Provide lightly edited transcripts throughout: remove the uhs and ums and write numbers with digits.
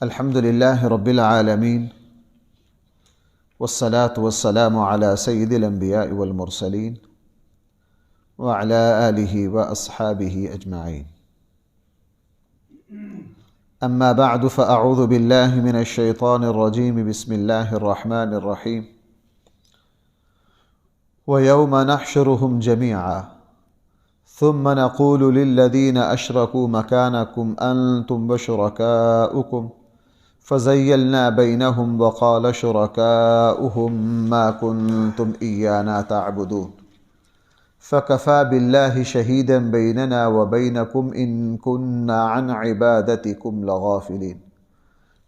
الحمد لله رب العالمين والصلاة والسلام على سيد الأنبياء والمرسلين وعلى آله وأصحابه أجمعين. أما بعد فأعوذ بالله من الشيطان الرجيم. بسم الله الرحمن الرحيم. ويوم نحشرهم جميعا ثم نقول للذين أشركوا مكانكم أنتم وشركاؤكم فزيلنا بينهم وقال شركاؤهم ما كنتم إيانا تعبدون فكفى بالله شهيدا بيننا وبينكم إن كنا عن عبادتكم لغافلين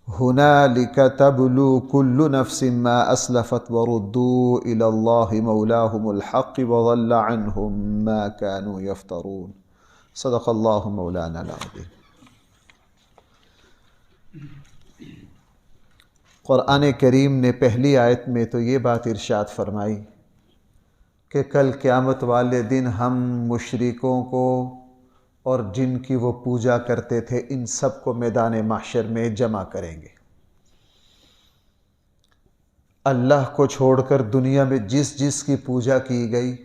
هنالك تبلو كل نفس ما أسلفت وردوا إلى الله مولاهم الحق وضل عنهم ما كانوا يفترون. صدق الله مولانا العظيم. قرآن کریم نے پہلی آیت میں تو یہ بات ارشاد فرمائی کہ کل قیامت والے دن ہم مشرکوں کو اور جن کی وہ پوجا کرتے تھے ان سب کو میدان محشر میں جمع کریں گے. اللہ کو چھوڑ کر دنیا میں جس جس کی پوجا کی گئی،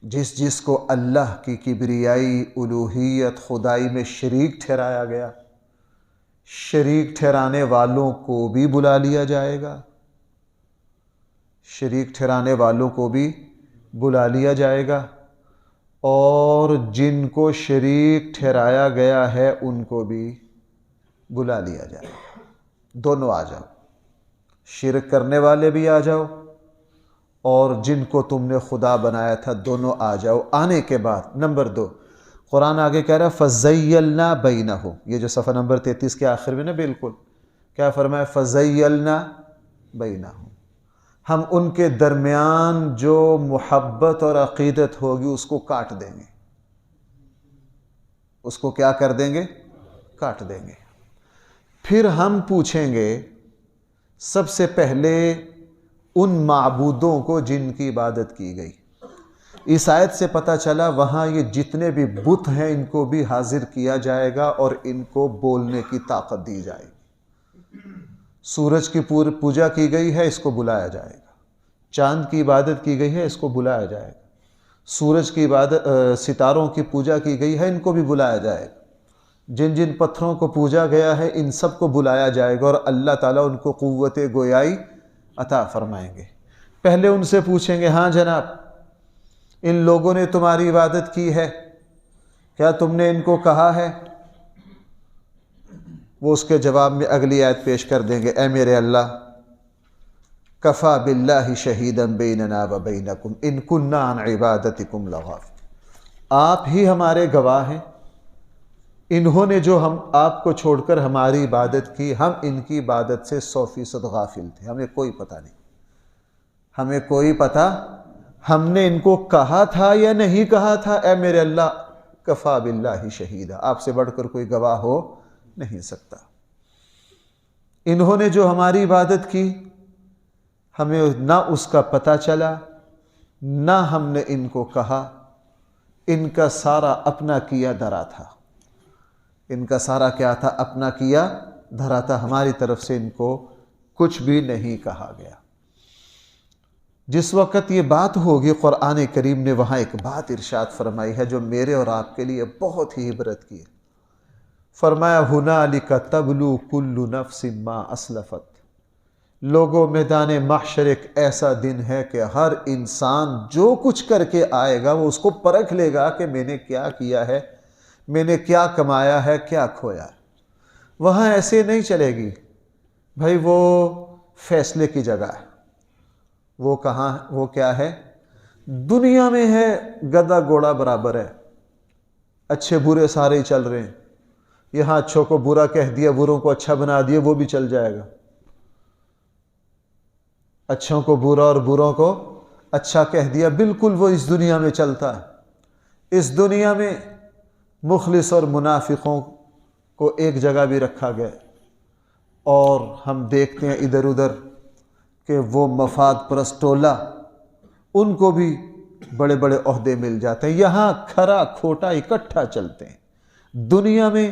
جس جس کو اللہ کی کبریائی، الوہیت، خدائی میں شریک ٹھہرایا گیا، شریک ٹھہرانے والوں کو بھی بلا لیا جائے گا، شریک ٹھہرانے والوں کو بھی بلا لیا جائے گا، اور جن کو شریک ٹھہرایا گیا ہے ان کو بھی بلا لیا جائے گا. دونوں آ جاؤ، شرک کرنے والے بھی آ جاؤ اور جن کو تم نے خدا بنایا تھا دونوں آ جاؤ. آنے کے بعد نمبر 2 قرآن آگے کہہ رہا ہے فَزَيَّلْنَا بَيْنَهُمْ. یہ جو صفحہ نمبر 33 کے آخر میں نا، بالکل کیا فرمایا؟ فَزَيَّلْنَا بَيْنَهُمْ. ہم ان کے درمیان جو محبت اور عقیدت ہوگی اس کو کاٹ دیں گے. اس کو کیا کر دیں گے؟ کاٹ دیں گے. پھر ہم پوچھیں گے سب سے پہلے ان معبودوں کو جن کی عبادت کی گئی. اس آیت سے پتہ چلا وہاں یہ جتنے بھی بت ہیں ان کو بھی حاضر کیا جائے گا اور ان کو بولنے کی طاقت دی جائے گی. سورج کی پوجا کی گئی ہے، اس کو بلایا جائے گا. چاند کی عبادت کی گئی ہے، اس کو بلایا جائے گا. سورج کی عبادت، ستاروں کی پوجا کی گئی ہے، ان کو بھی بلایا جائے گا. جن جن پتھروں کو پوجا گیا ہے ان سب کو بلایا جائے گا اور اللہ تعالیٰ ان کو قوت گویائی عطا فرمائیں گے. پہلے ان سے پوچھیں گے ہاں جناب ان لوگوں نے تمہاری عبادت کی ہے، کیا تم نے ان کو کہا ہے؟ وہ اس کے جواب میں اگلی آیت پیش کر دیں گے، اے میرے اللہ کفا باللہ شہیدا بیننا و بینکم ان کننا عن عبادتکم لغافلین. آپ ہی ہمارے گواہ ہیں، انہوں نے جو ہم آپ کو چھوڑ کر ہماری عبادت کی، ہم ان کی عبادت سے 100% غافل تھے، ہمیں کوئی پتہ نہیں، ہمیں کوئی پتہ. ہم نے ان کو کہا تھا یا نہیں کہا تھا؟ اے میرے اللہ کفا باللہ شہیدا، آپ سے بڑھ کر کوئی گواہ ہو نہیں سکتا. انہوں نے جو ہماری عبادت کی ہمیں نہ اس کا پتہ چلا، نہ ہم نے ان کو کہا. ان کا سارا اپنا کیا دھرا تھا، ان کا سارا کیا تھا؟ اپنا کیا دھرا تھا. ہماری طرف سے ان کو کچھ بھی نہیں کہا گیا. جس وقت یہ بات ہوگی قرآن کریم نے وہاں ایک بات ارشاد فرمائی ہے جو میرے اور آپ کے لیے بہت ہی عبرت کی ہے. فرمایا ہنالک تبلو کل نفس ما اسلفت. لوگوں میدان محشر ایک ایسا دن ہے کہ ہر انسان جو کچھ کر کے آئے گا وہ اس کو پرکھ لے گا کہ میں نے کیا کیا ہے، میں نے کیا کمایا ہے، کیا کھویا ہے. وہاں ایسے نہیں چلے گی بھائی، وہ فیصلے کی جگہ ہے. وہ کہاں؟ وہ کیا ہے؟ دنیا میں ہے گدھا گھوڑا برابر ہے، اچھے برے سارے ہی چل رہے ہیں. یہاں اچھوں کو برا کہہ دیا، بروں کو اچھا بنا دیا، وہ بھی چل جائے گا. اچھوں کو برا اور بروں کو اچھا کہہ دیا، بالکل وہ اس دنیا میں چلتا ہے. اس دنیا میں مخلص اور منافقوں کو ایک جگہ بھی رکھا گیا اور ہم دیکھتے ہیں ادھر ادھر کہ وہ مفاد پرست ٹولہ ان کو بھی بڑے بڑے عہدے مل جاتے ہیں. یہاں کھرا کھوٹا اکٹھا چلتے ہیں. دنیا میں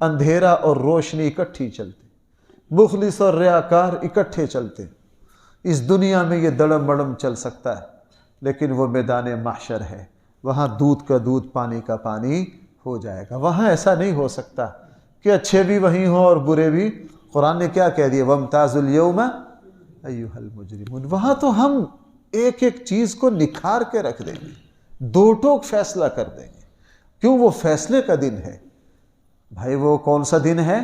اندھیرا اور روشنی اکٹھی چلتے، مخلص اور ریاکار اکٹھے چلتے۔ اس دنیا میں یہ دڑم بڑم چل سکتا ہے، لیکن وہ میدان محشر ہے، وہاں دودھ کا دودھ پانی کا پانی ہو جائے گا۔ وہاں ایسا نہیں ہو سکتا کہ اچھے بھی وہیں ہوں اور برے بھی۔ قرآن نے کیا کہہ دیا؟ وَامْتَازُوا الْيَوْمَ أَيُّهَا الْمُجْرِمُونَ۔ وہاں تو ہم ایک ایک چیز کو نکھار کے رکھ دیں گے، دو ٹوک فیصلہ کر دیں گے۔ کیوں؟ وہ فیصلے کا دن ہے بھائی۔ وہ کون سا دن ہے؟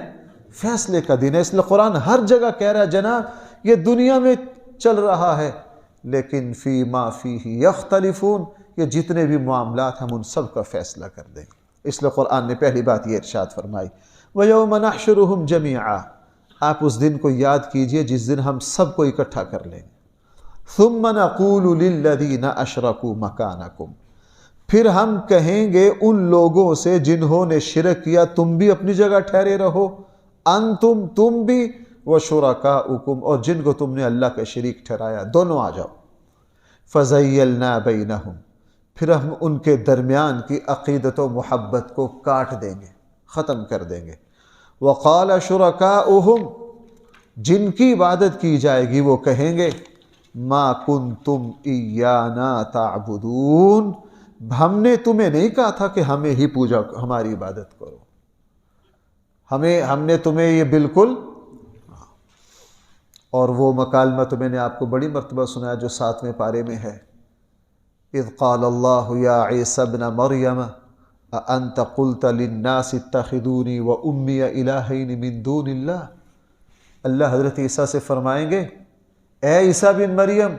فیصلے کا دن ہے۔ اس لیے قرآن ہر جگہ کہہ رہا ہے جناب یہ دنیا میں چل رہا ہے، لیکن فی ما فیہ یختلفون، یہ جتنے بھی معاملات ہم ان سب کا فیصلہ کر دیں گے۔ اس لیے قرآن نے پہلی بات یہ ارشاد فرمائی وَيَوْمَ نَحْشُرُهُمْ جَمِيعًا۔ آپ اس دن کو یاد کیجئے جس دن ہم سب کو اکٹھا کر لیں گے۔ ثُمَّ نَقُولُ لِلَّذِينَ أَشْرَكُوا مَكَانَكُمْ، پھر ہم کہیں گے ان لوگوں سے جنہوں نے شرک کیا تم بھی اپنی جگہ ٹھہرے رہو، انتم تم بھی، وشرکاؤکم اور جن کو تم نے اللہ کا شریک ٹھہرایا دونوں آ جاؤ۔ فَزَيَّلْنَا بَيْنَهُمْ، پھر ہم ان کے درمیان کی عقیدت و محبت کو کاٹ دیں گے، ختم کر دیں گے۔ وَقَالَ شُرَكَاؤُهُمْ، جن کی عبادت کی جائے گی وہ کہیں گے مَا كُنْتُمْ إِيَّانَا تَعْبُدُونَ، ہم نے تمہیں نہیں کہا تھا کہ ہمیں ہی پوجا ہماری عبادت کرو، ہم نے تمہیں یہ بالکل۔ اور وہ مکالمہ تو میں نے آپ کو بڑی مرتبہ سنایا جو 7ویں پارے میں ہے، اذ قال اللہ یا عیسی ابن مریم اانت قلت للناس اتخذونی وامی الہین من دون اللہ۔ اللہ حضرت عیسیٰ سے فرمائیں گے اے عیسیٰ بن مریم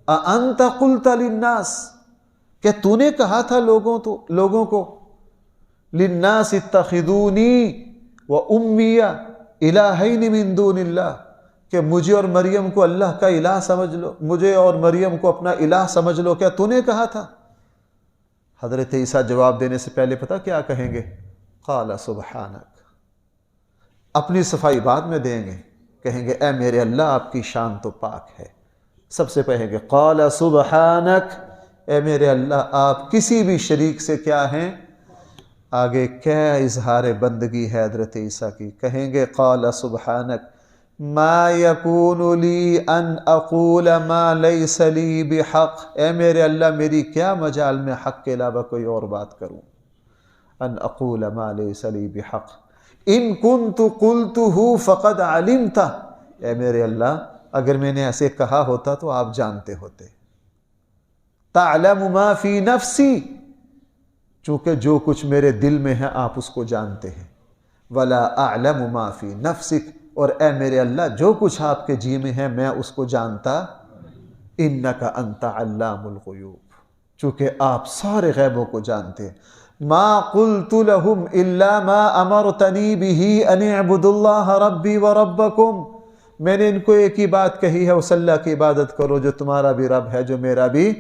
اانت قلت للناس، کہ تو نے کہا تھا لوگوں کو للناس اتخذونی وامی الہین من دون اللہ، کہ مجھے اور مریم کو اللہ کا الہ سمجھ لو، مجھے اور مریم کو اپنا الہ سمجھ لو، کیا تو نے کہا تھا؟ حضرت عیسیٰ جواب دینے سے پہلے پتہ کیا کہیں گے؟ قال سبحانک، اپنی صفائی بعد میں دیں گے، کہیں گے اے میرے اللہ آپ کی شان تو پاک ہے۔ سب سے کہیں گے قال سبحانک، اے میرے اللہ آپ کسی بھی شریک سے کیا ہیں؟ آگے کیا اظہار بندگی ہے حضرت عیسیٰ کی، کہیں گے قال سبحانک ما یکون لی ان اقول ما لیس لی بحق، اے میرے اللہ میری کیا مجال میں حق کے علاوہ کوئی اور بات کروں، ان اقول ما لیس لی بحق، ان کنت قلتہ فقد علمتہ، اے میرے اللہ اگر میں نے ایسے کہا ہوتا تو آپ جانتے ہوتے، تعلم ما فی نفسی، چونکہ جو کچھ میرے دل میں ہے آپ اس کو جانتے ہیں، ولا اعلم ما فی نفسک، اور اے میرے اللہ جو کچھ آپ کے جی میں ہے میں اس کو جانتا، انک انت علام الغیوب، چونکہ آپ سارے غیبوں کو جانتے ہیں۔ ما قلت لهم الا ما امرتنی به ان اعبدوا اللہ ربی وربکم، میں نے ان کو ایک ہی بات کہی ہے اس اللہ کی عبادت کرو جو تمہارا بھی رب ہے جو میرا بھی،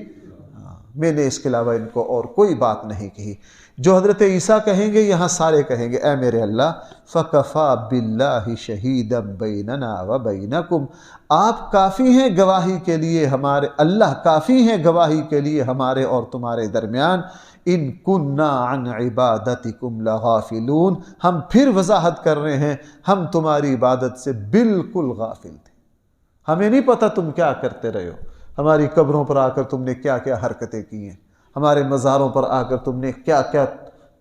میں نے اس کے علاوہ ان کو اور کوئی بات نہیں کہی۔ جو حضرت عیسیٰ کہیں گے یہاں سارے کہیں گے اے میرے اللہ فَكَفَى بِاللَّهِ شَهِيدًا بَيْنَنَا وَبَيْنَكُمْ، آپ کافی ہیں گواہی کے لیے ہمارے، اللہ کافی ہیں گواہی کے لیے ہمارے اور تمہارے درمیان، ان کننا عن عبادتکم لغافلون، ہم پھر وضاحت کر رہے ہیں ہم تمہاری عبادت سے بالکل غافل تھے، ہمیں نہیں پتہ تم کیا کرتے رہے ہو، ہماری قبروں پر آ کر تم نے کیا کیا حرکتیں کی ہیں، ہمارے مزاروں پر آ کر تم نے کیا کیا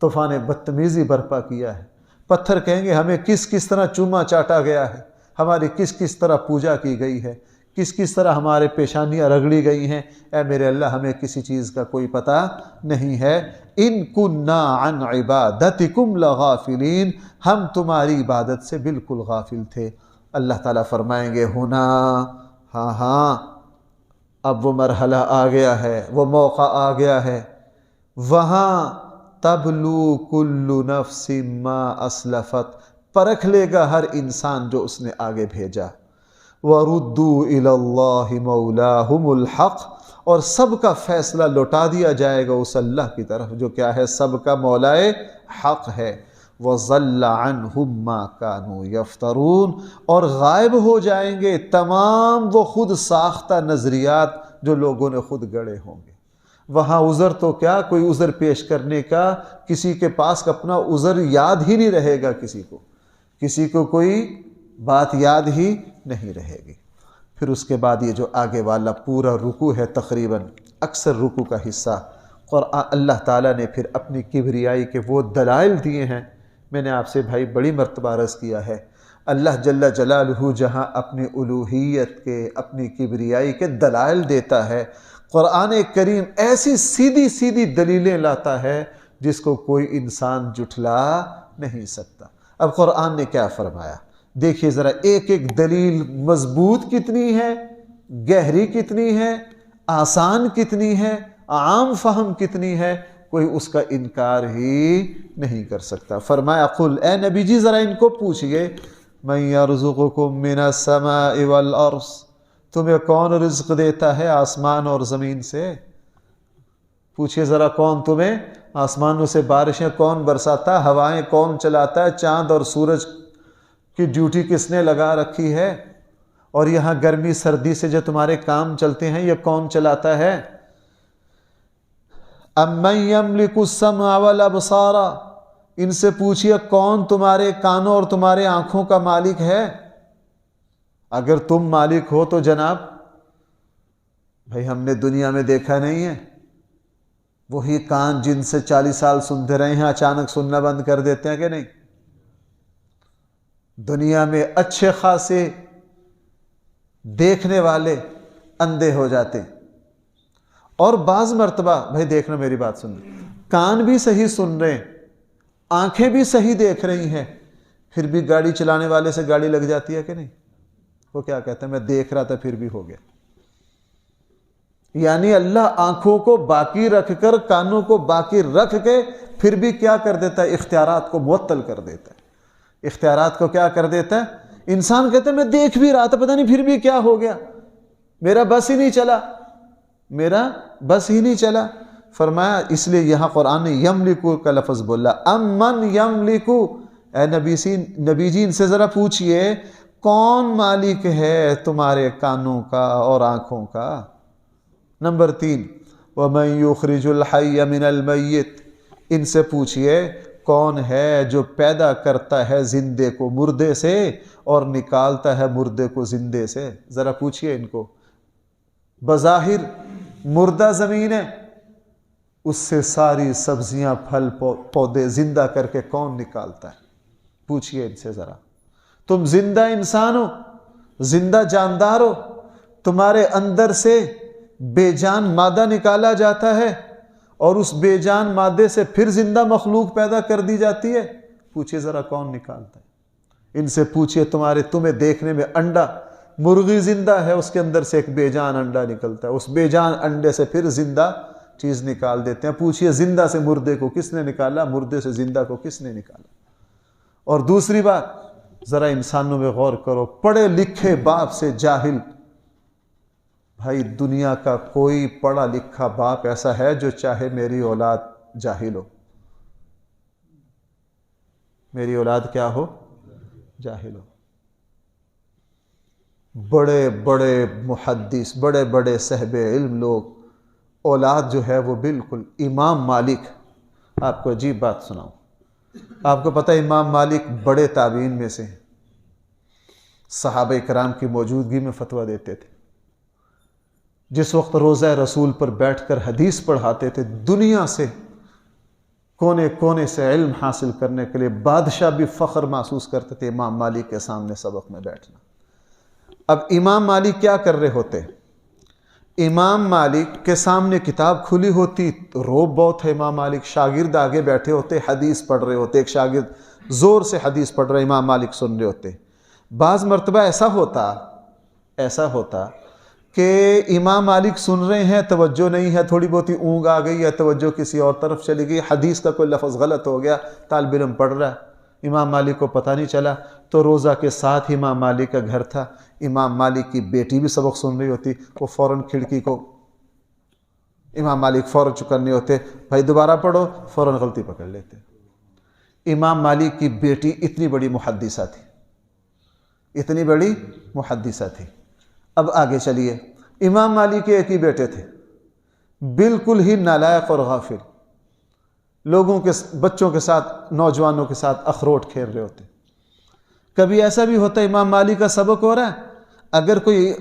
طوفان بدتمیزی برپا کیا ہے۔ پتھر کہیں گے ہمیں کس کس طرح چوما چاٹا گیا ہے، ہماری کس کس طرح پوجا کی گئی ہے، کس کس طرح ہمارے پیشانیاں رگڑی گئی ہیں، اے میرے اللہ ہمیں کسی چیز کا کوئی پتہ نہیں ہے۔ ان کننا عن عبادتکم لغافلین، ہم تمہاری عبادت سے بالکل غافل تھے۔ اللہ تعالیٰ فرمائیں گے ہونا، ہاں اب وہ مرحلہ آ گیا ہے، وہ موقع آ گیا ہے، وہاں تبلو کل نفس ما اسلفت، پرکھ لے گا ہر انسان جو اس نے آگے بھیجا، وردوا الی اللہ مولاہم الحق، اور سب کا فیصلہ لوٹا دیا جائے گا اس اللہ کی طرف جو کیا ہے سب کا مولائے حق ہے، وَضَلَّ عَنْهُمْ مَا كَانُوا يَفْتَرُونَ، اور غائب ہو جائیں گے تمام وہ خود ساختہ نظریات جو لوگوں نے خود گڑے ہوں گے۔ وہاں عذر تو کیا، کوئی عذر پیش کرنے کا کسی کے پاس اپنا عذر یاد ہی نہیں رہے گا کسی کو۔ کسی کو کوئی بات یاد ہی نہیں رہے گی۔ پھر اس کے بعد یہ جو آگے والا پورا رکوع ہے، تقریباً اکثر رکوع کا حصہ قرآن اللہ تعالیٰ نے پھر اپنی کبریائی کے وہ دلائل دیے ہیں۔ میں نے آپ سے بھائی بڑی مرتبہ عرض کیا ہے، اللہ جل جلالہ جہاں اپنی الوہیت کے، اپنی کبریائی کے دلائل دیتا ہے، قرآن کریم ایسی سیدھی سیدھی دلیلیں لاتا ہے جس کو کوئی انسان جھٹلا نہیں سکتا۔ اب قرآن نے کیا فرمایا دیکھیے ذرا، ایک ایک دلیل مضبوط کتنی ہے، گہری کتنی ہے، آسان کتنی ہے، عام فہم کتنی ہے، کوئی اس کا انکار ہی نہیں کر سکتا۔ فرمایا قل، اے نبی جی ذرا ان کو پوچھئے، من یرزقکم من السماء والارض، تمہیں کون رزق دیتا ہے آسمان اور زمین سے؟ پوچھئے ذرا کون تمہیں آسمانوں سے بارشیں کون برساتا، ہوائیں کون چلاتا ہے، چاند اور سورج کی ڈیوٹی کس نے لگا رکھی ہے، اور یہاں گرمی سردی سے جو تمہارے کام چلتے ہیں یہ کون چلاتا ہے؟ امن یملک السمع والابصار، ان سے پوچھئے کون تمہارے کانوں اور تمہارے آنکھوں کا مالک ہے؟ اگر تم مالک ہو تو جناب بھائی ہم نے دنیا میں دیکھا نہیں ہے، وہی کان جن سے 40 سال سنتے رہے ہیں اچانک سننا بند کر دیتے ہیں کہ نہیں؟ دنیا میں اچھے خاصے دیکھنے والے اندھے ہو جاتے، اور بعض مرتبہ بھائی دیکھنا میری بات سن، کان بھی صحیح سن رہے ہیں، آنکھیں بھی صحیح دیکھ رہی ہیں، پھر بھی گاڑی چلانے والے سے گاڑی لگ جاتی ہے کہ نہیں؟ وہ کیا کہتا ہے میں دیکھ رہا تھا پھر بھی ہو گیا۔ یعنی اللہ آنکھوں کو باقی رکھ کر، کانوں کو باقی رکھ کے پھر بھی کیا کر دیتا ہے؟ اختیارات کو معطل کر دیتا ہے۔ اختیارات کو کیا کر دیتا ہے؟ انسان کہتا ہے میں دیکھ بھی رہا تھا پتہ نہیں پھر بھی کیا ہو گیا، میرا بس ہی نہیں چلا، میرا بس ہی نہیں چلا۔ فرمایا اس لیے یہاں قرآن نے یملکو کا لفظ بولا، امن یملکو، اے نبی جی ان سے ذرا پوچھئے کون مالک ہے تمہارے کانوں کا اور آنکھوں کا؟ نمبر 3، وَمَن يُخْرِجُ الْحَيَّ مِنَ الْمَيِّتِ، ان سے پوچھئے کون ہے جو پیدا کرتا ہے زندے کو مردے سے اور نکالتا ہے مردے کو زندے سے؟ ذرا پوچھئے ان کو، بظاہر مردہ زمین ہے، اس سے ساری سبزیاں پھل پودے زندہ کر کے کون نکالتا ہے؟ پوچھئے ان سے ذرا۔ تم زندہ انسان ہو، زندہ جاندار ہو، تمہارے اندر سے بے جان مادہ نکالا جاتا ہے اور اس بے جان مادے سے پھر زندہ مخلوق پیدا کر دی جاتی ہے، پوچھئے ذرا کون نکالتا ہے؟ ان سے پوچھئے تمہیں دیکھنے میں انڈا، مرغی زندہ ہے، اس کے اندر سے ایک بے جان انڈا نکلتا ہے، اس بے جان انڈے سے پھر زندہ چیز نکال دیتے ہیں، پوچھئے زندہ سے مردے کو کس نے نکالا، مردے سے زندہ کو کس نے نکالا؟ اور دوسری بات ذرا انسانوں میں غور کرو، پڑھے لکھے باپ سے جاہل، بھائی دنیا کا کوئی پڑھا لکھا باپ ایسا ہے جو چاہے میری اولاد جاہل ہو؟ میری اولاد کیا ہو؟ جاہل ہو۔ بڑے بڑے محدث، بڑے بڑے صاحب علم لوگ، اولاد جو ہے وہ بالکل، امام مالک، آپ کو عجیب بات سناؤں، آپ کو پتہ ہے امام مالک بڑے تابعین میں سے ہیں، صحابہ کرام کی موجودگی میں فتویٰ دیتے تھے، جس وقت روضہ رسول پر بیٹھ کر حدیث پڑھاتے تھے، دنیا سے کونے کونے سے علم حاصل کرنے کے لیے بادشاہ بھی فخر محسوس کرتے تھے امام مالک کے سامنے سبق میں بیٹھنا۔ اب امام مالک کیا کر رہے ہوتے؟ امام مالک کے سامنے کتاب کھلی ہوتی، روب بہت ہے، امام مالک شاگرد آگے بیٹھے ہوتے، حدیث پڑھ رہے ہوتے، ایک شاگرد زور سے حدیث پڑھ رہے، امام مالک سن رہے ہوتے۔ بعض مرتبہ ایسا ہوتا کہ امام مالک سن رہے ہیں، توجہ نہیں ہے، تھوڑی بہت ہی اونگ آ گئی ہے، توجہ کسی اور طرف چلی گئی، حدیث کا کوئی لفظ غلط ہو گیا، طالب علم پڑھ رہا ہے، امام مالک کو پتہ نہیں چلا، تو روزہ کے ساتھ ہی امام مالک کا گھر تھا، امام مالک کی بیٹی بھی سبق سن رہی ہوتی، وہ فوراً کھڑکی کو امام مالک فوراً چکرنے ہوتے، بھائی دوبارہ پڑھو، فوراً غلطی پکڑ لیتے۔ امام مالک کی بیٹی اتنی بڑی محدثہ تھی، اتنی بڑی محدثہ تھی۔ اب آگے چلیے، امام مالک کے ایک ہی بیٹے تھے، بالکل ہی نالائق اور غافل، لوگوں کے بچوں کے ساتھ، نوجوانوں کے ساتھ اخروٹ کھیل رہے ہوتے۔ کبھی ایسا بھی ہوتا ہے امام مالک کا سبق ہو رہا ہے، اگر کوئی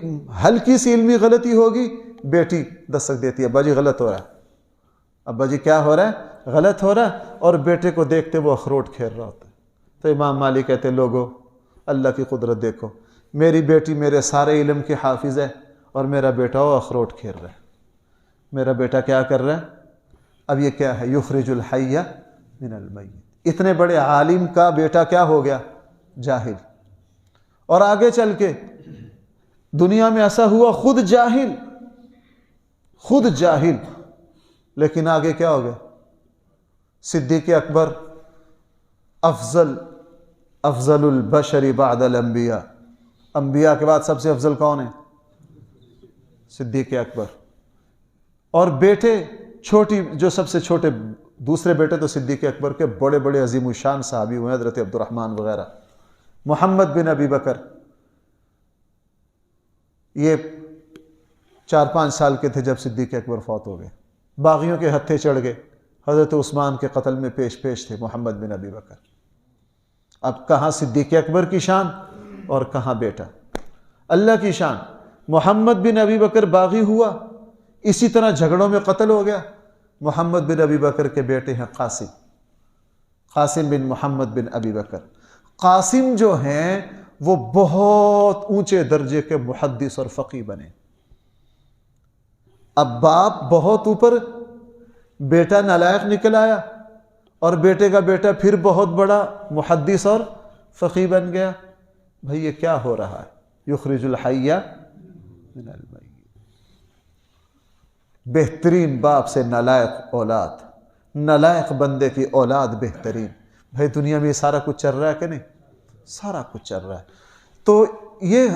ہلکی سی علمی غلطی ہوگی بیٹی دستک دیتی ہے، ابا جی غلط ہو رہا ہے، ابا جی کیا ہو رہا ہے؟ غلط ہو رہا ہے، اور بیٹے کو دیکھتے وہ اخروٹ کھیر رہا ہوتا ہے۔ تو امام مالک کہتے لوگو اللہ کی قدرت دیکھو، میری بیٹی میرے سارے علم کی حافظ ہے اور میرا بیٹا وہ اخروٹ کھیر رہا ہے۔ میرا بیٹا کیا کر رہا ہے؟ اب یہ کیا ہے؟ یخرج الحی من المیت۔ اتنے بڑے عالم کا بیٹا کیا ہو گیا؟ جاہل۔ اور آگے چل کے دنیا میں ایسا ہوا خود جاہل، لیکن آگے کیا ہو گیا؟ صدیق اکبر افضل البشر بعد الانبیاء، انبیاء کے بعد سب سے افضل کون ہے؟ صدیق اکبر۔ اور بیٹے چھوٹی جو سب سے چھوٹے دوسرے بیٹے تو صدیق اکبر کے بڑے بڑے عظیم الشان صحابی ہوئے، حضرت عبد الرحمن وغیرہ۔ محمد بن ابی بکر یہ 4-5 سال کے تھے جب صدیق اکبر فوت ہو گئے، باغیوں کے ہتھے چڑھ گئے، حضرت عثمان کے قتل میں پیش تھے محمد بن ابی بکر۔ اب کہاں صدیق اکبر کی شان اور کہاں بیٹا؟ اللہ کی شان۔ محمد بن ابی بکر باغی ہوا، اسی طرح جھگڑوں میں قتل ہو گیا۔ محمد بن ابی بکر کے بیٹے ہیں قاسم بن محمد بن ابی بکر۔ قاسم جو ہیں وہ بہت اونچے درجے کے محدث اور فقیہ بنے۔ اب باپ بہت اوپر، بیٹا نالائق نکل آیا، اور بیٹے کا بیٹا پھر بہت بڑا محدث اور فقیہ بن گیا۔ بھئی یہ کیا ہو رہا ہے؟ یخرج الحی من المیت۔ بہترین باپ سے نالائق اولاد، نالائق بندے کی اولاد بہترین۔ بھئی دنیا میں یہ سارا کچھ چل رہا ہے کہ نہیں؟ سارا کچھ چل رہا ہے۔ تو یہ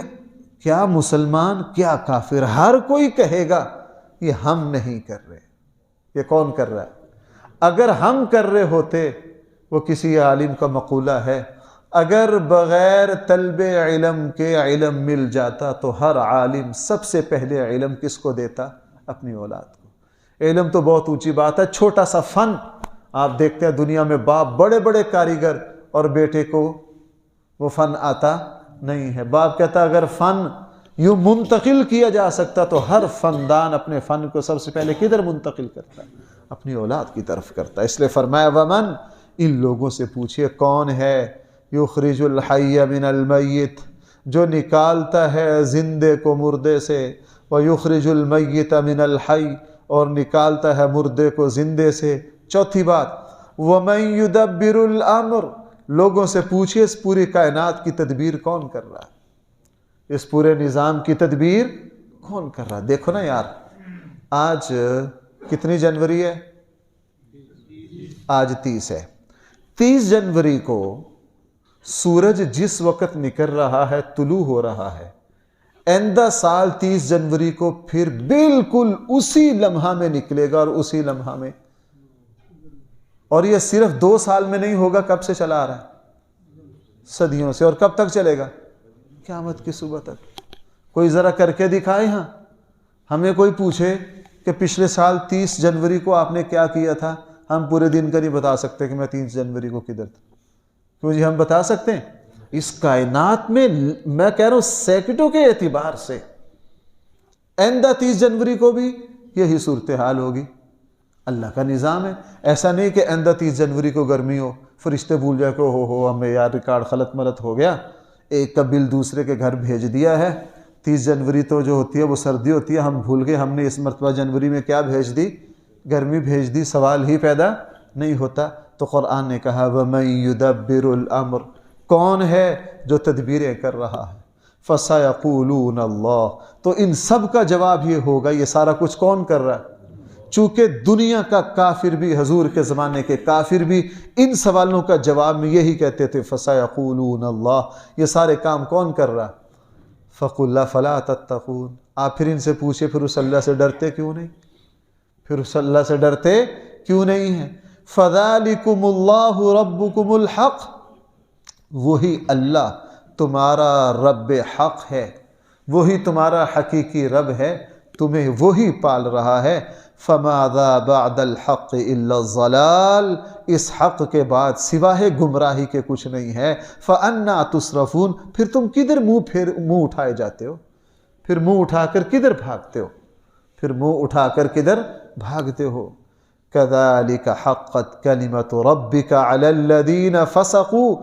کیا مسلمان کیا کافر، ہر کوئی کہے گا یہ ہم نہیں کر رہے، یہ کون کر رہا ہے؟ اگر ہم کر رہے ہوتے، وہ کسی عالم کا مقولہ ہے، اگر بغیر طلب علم کے علم مل جاتا تو ہر عالم سب سے پہلے علم کس کو دیتا؟ اپنی اولاد کو۔ علم تو بہت اونچی بات ہے، چھوٹا سا فن آپ دیکھتے ہیں دنیا میں، باپ بڑے بڑے کاریگر اور بیٹے کو وہ فن آتا نہیں ہے۔ باپ کہتا اگر فن یوں منتقل کیا جا سکتا تو ہر فندان اپنے فن کو سب سے پہلے کدھر منتقل کرتا؟ اپنی اولاد کی طرف کرتا۔ اس لیے فرمایا ومن، ان لوگوں سے پوچھئے کون ہے یخرج الحی من المیت، جو نکالتا ہے زندے کو مردے سے، ویخرج المیت من الحی، اور نکالتا ہے مردے کو زندے سے۔ چوتھی بات ومن یدبر الامر، لوگوں سے پوچھئے اس پوری کائنات کی تدبیر کون کر رہا ہے؟ اس پورے نظام کی تدبیر کون کر رہا ہے؟ دیکھو نا یار، آج کتنی جنوری ہے؟ آج 30 ہے۔ 30 جنوری کو سورج جس وقت نکل رہا ہے، طلوع ہو رہا ہے، آئندہ سال 30 جنوری کو پھر بالکل اسی لمحہ میں نکلے گا، اور اسی لمحہ میں، اور یہ صرف 2 سال میں نہیں ہوگا، کب سے چلا آ رہا ہے؟ صدیوں سے۔ اور کب تک چلے گا؟ قیامت کی صبح تک۔ کوئی ذرا کر کے دکھائے۔ ہاں ہمیں کوئی پوچھے کہ پچھلے سال 30 جنوری کو آپ نے کیا کیا تھا، ہم پورے دن کا نہیں بتا سکتے کہ میں 30 جنوری کو کدھر تھا۔ کیوں جی ہم بتا سکتے ہیں؟ اس کائنات میں میں کہہ رہا ہوں سیکنڈوں کے اعتبار سے آئندہ 30 جنوری کو بھی یہی صورتحال ہوگی۔ اللہ کا نظام ہے۔ ایسا نہیں کہ آئندہ 30 جنوری کو گرمی ہو، فرشتے بھول جائے کہ ہو ہمیں یار ریکارڈ خلط ملط ہو گیا، ایک کا بل دوسرے کے گھر بھیج دیا ہے۔ 30 جنوری تو جو ہوتی ہے وہ سردی ہوتی ہے، ہم بھول گئے، ہم نے اس مرتبہ جنوری میں کیا بھیج دی؟ گرمی بھیج دی۔ سوال ہی پیدا نہیں ہوتا۔ تو قرآن نے کہا وَمَن يُدَبِّرُ الْأَمْرِ، کون ہے جو تدبیریں کر رہا ہے؟ فَسَيَقُولُونَ اللَّهُ، تو ان سب کا جواب یہ ہوگا یہ سارا کچھ کون کر رہا ہے؟ چونکہ دنیا کا کافر بھی، حضور کے زمانے کے کافر بھی ان سوالوں کا جواب میں یہی کہتے تھے فَسَيَقُولُونَ اللَّهُ، یہ سارے کام کون کر رہا؟ فَقُلْ فَلَا تَتَّقُونَ، آپ پھر ان سے پوچھے پھر اس اللہ سے ڈرتے کیوں نہیں؟ پھر اس اللہ سے ڈرتے کیوں نہیں ہیں؟ فَذَلِكُمُ اللَّهُ رَبُّكُمُ الْحَقُ، وہی اللہ تمہارا رب حق ہے، وہی تمہارا حقیقی رب ہے، تمہیں وہی پال رہا ہے۔ فماذا بعد الحق الا الضلال، اس حق کے بعد سوائے گمراہی کے کچھ نہیں ہے۔ فانا تصرفون، پھر تم کدھر منہ اٹھائے جاتے ہو، پھر منہ اٹھا کر کدھر بھاگتے ہو، پھر منہ اٹھا کر کدھر بھاگتے ہو۔ کذالک حقت کلمۃ ربک علی الذین فسقوا،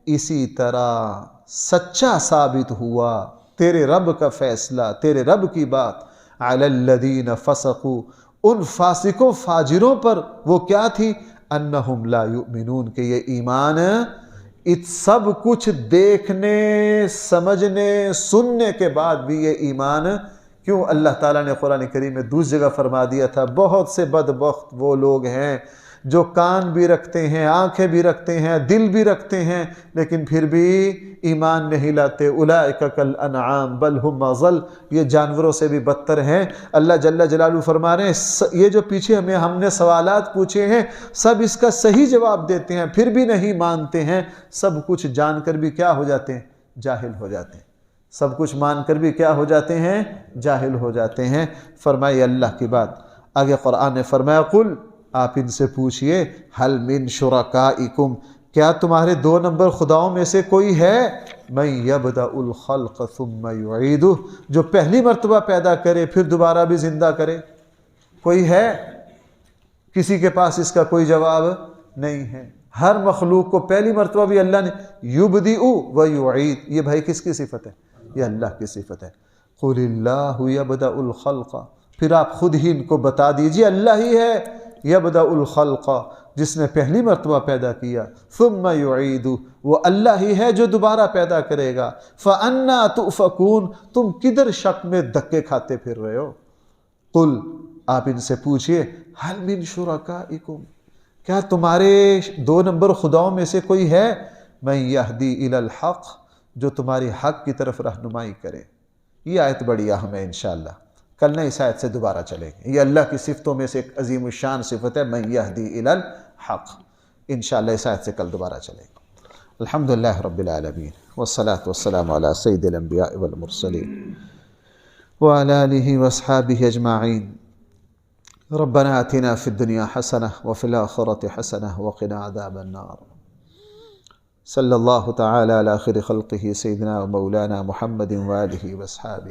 اسی طرح سچا ثابت ہوا تیرے رب کا فیصلہ، تیرے رب کی بات، علی الذین فسقوا، ان فاسقوں فاجروں پر۔ وہ کیا تھی؟ انہم لا یؤمنون، کہ یہ ایمان سب کچھ دیکھنے سمجھنے سننے کے بعد بھی یہ ایمان کیوں؟ اللہ تعالیٰ نے قرآن کریم میں دوسری جگہ فرما دیا تھا بہت سے بدبخت وہ لوگ ہیں جو کان بھی رکھتے ہیں، آنکھیں بھی رکھتے ہیں، دل بھی رکھتے ہیں، لیکن پھر بھی ایمان نہیں لاتے۔ اولئک کالانعام بل ہم اضل، یہ جانوروں سے بھی بدتر ہیں۔ اللہ جل جلالہ فرما رہے ہیں یہ جو پیچھے ہم نے سوالات پوچھے ہیں سب اس کا صحیح جواب دیتے ہیں، پھر بھی نہیں مانتے ہیں۔ سب کچھ جان کر بھی کیا ہو جاتے ہیں؟ جاہل ہو جاتے ہیں۔ سب کچھ مان کر بھی کیا ہو جاتے ہیں؟ جاہل ہو جاتے ہیں۔ فرمائی اللہ کی بات آگے قرآن نے فرمایا قل، آپ ان سے پوچھئے، حل من شرکائکم، کیا تمہارے 2 نمبر خداؤں میں سے کوئی ہے؟ من یبدأ الخلق ثم یعیدہ، جو پہلی مرتبہ پیدا کرے پھر دوبارہ بھی زندہ کرے؟ کوئی ہے؟ کسی کے پاس اس کا کوئی جواب نہیں ہے۔ ہر مخلوق کو پہلی مرتبہ بھی اللہ نے یبدئ و یعید، یہ بھائی کس کی صفت ہے؟ یہ اللہ کی صفت ہے۔ قل اللہ یبدأ الخلق، پھر آپ خود ہی ان کو بتا دیجئے اللہ ہی ہے یبدأ الخلق، جس نے پہلی مرتبہ پیدا کیا، ثم یعید، وہ اللہ ہی ہے جو دوبارہ پیدا کرے گا۔ فأنا تؤفکون، تم کدھر شک میں دھکے کھاتے پھر رہے ہو؟ قل، آپ ان سے پوچھئے، حل من شرکائکم، کیا تمہارے 2 نمبر خداؤں میں سے کوئی ہے؟ من یہدی الی الحق، جو تمہاری حق کی طرف رہنمائی کرے۔ یہ آیت بڑی اہم ہے انشاءاللہ، کل نہ اس آیت سے دوبارہ چلیں گے۔ یہ اللہ کی صفتوں میں سے ایک عظیم الشان صفت ہے، من یہدی الی الحق۔ انشاءاللہ اس آیت سے کل دوبارہ چلیں گے۔ الحمدللہ رب العالمین، والصلاة والسلام علی سید الانبیاء والمرسلین وعلی آلہ واصحابہ اجمعین۔ ربنا آتنا فی الدنیا حسنہ وفی الآخرۃ حسنہ وقنا عذاب النار۔ صلی اللہ تعالی علی خیر خلقہ سیدنا و مولانا محمد وآلہ واصحابہ۔